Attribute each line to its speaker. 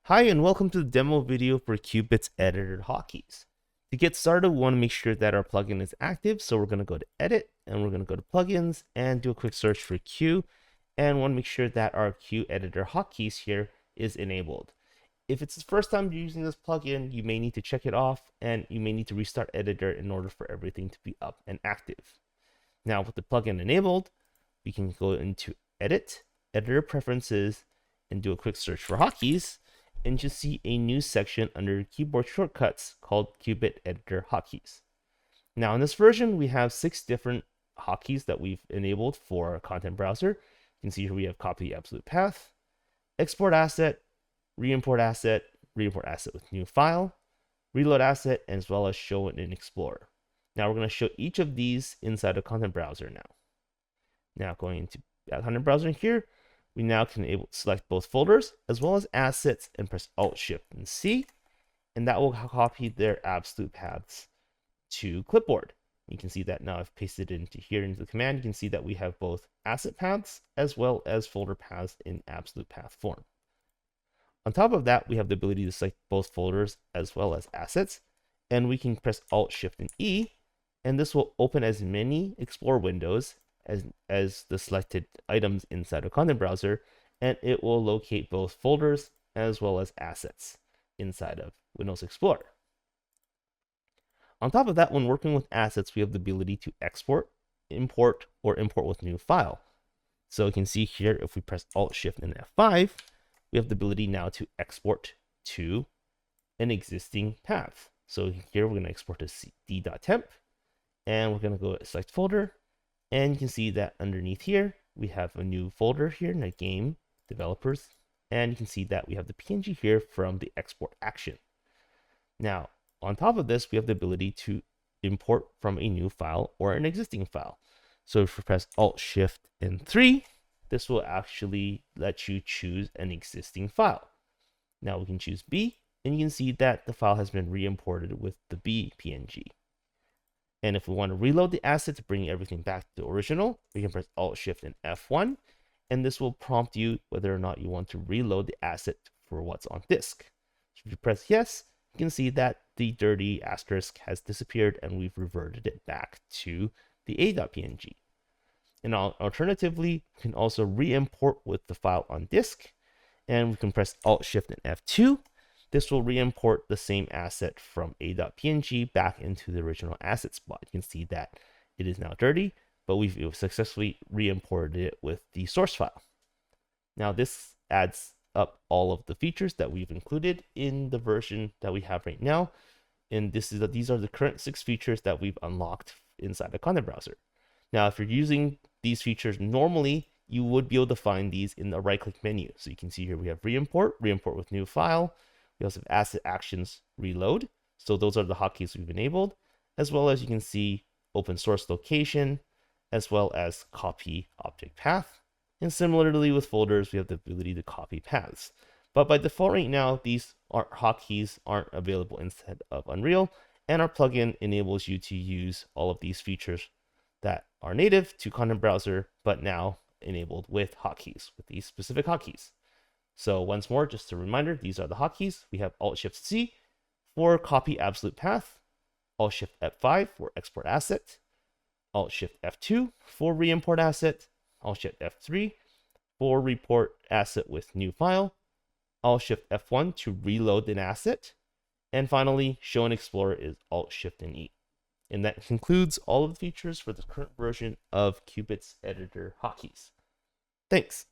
Speaker 1: Hi, and welcome to the demo video for QOOBIT's editor Hotkeys. To get started, we want to make sure that our plugin is active. So we're going to go to Edit, and we're going to go to Plugins, and do a quick search for Q, and want to make sure that our Q editor hotkeys here is enabled. If it's the first time you're using this plugin, you may need to check it off, and you may need to restart editor in order for everything to be up and active. Now, with the plugin enabled, we can go into Edit, Editor Preferences, and do a quick search for hotkeys, and you'll see a new section under keyboard shortcuts called QOOBIT Editor Hotkeys. Now in this version, we have 6 different hotkeys that we've enabled for our content browser. You can see here we have copy absolute path, export asset, reimport asset with new file, reload asset, as well as show it in Explorer. Now we're going to show each of these inside the content browser now. Now going into content browser here, we now can select both folders as well as assets and press Alt+Shift+C, and that will copy their absolute paths to clipboard. You can see that now I've pasted it into the command. You can see that we have both asset paths as well as folder paths in absolute path form. On top of that, we have the ability to select both folders as well as assets, and we can press Alt+Shift+E, and this will open as many Explorer windows as the selected items inside a content browser, and it will locate both folders as well as assets inside of Windows Explorer. On top of that, when working with assets, we have the ability to export, import, or import with new file. So you can see here, if we press Alt+Shift and F5, we have the ability now to export to an existing path. So here we're going to export to d.temp, and we're going to go to select folder. And you can see that underneath here, we have a new folder here in the game developers. And you can see that we have the PNG here from the export action. Now, on top of this, we have the ability to import from a new file or an existing file. So if we press Alt+Shift and 3, this will actually let you choose an existing file. Now we can choose B, and you can see that the file has been re-imported with the B PNG. And if we want to reload the asset to bring everything back to the original, we can press Alt+Shift and F1, and this will prompt you whether or not you want to reload the asset for what's on disk. So if you press yes, you can see that the dirty asterisk has disappeared and we've reverted it back to the a.png. And alternatively, we can also re-import with the file on disk, and we can press Alt+Shift and F2. This will re-import the same asset from a.png back into the original asset spot. You can see that it is now dirty, but we've successfully re-imported it with the source file. Now this adds up all of the features that we've included in the version that we have right now. And these are the current 6 features that we've unlocked inside the content browser. Now, if you're using these features normally, you would be able to find these in the right-click menu. So you can see here we have reimport with new file. We also have asset actions reload. So those are the hotkeys we've enabled, as well as you can see open source location, as well as copy object path. And similarly with folders, we have the ability to copy paths. But by default right now, these hotkeys aren't available inside of Unreal, and our plugin enables you to use all of these features that are native to content browser, but now enabled with hotkeys, with these specific hotkeys. So once more, just a reminder, these are the hotkeys. We have Alt+Shift+C for copy absolute path, Alt+Shift+F5 for export asset, Alt+Shift+F2 for reimport asset, Alt+Shift+F3 for report asset with new file, Alt+Shift+F1 to reload an asset, and finally, show in Explorer is Alt+Shift+E. And that concludes all of the features for the current version of QOOBIT's editor hotkeys. Thanks.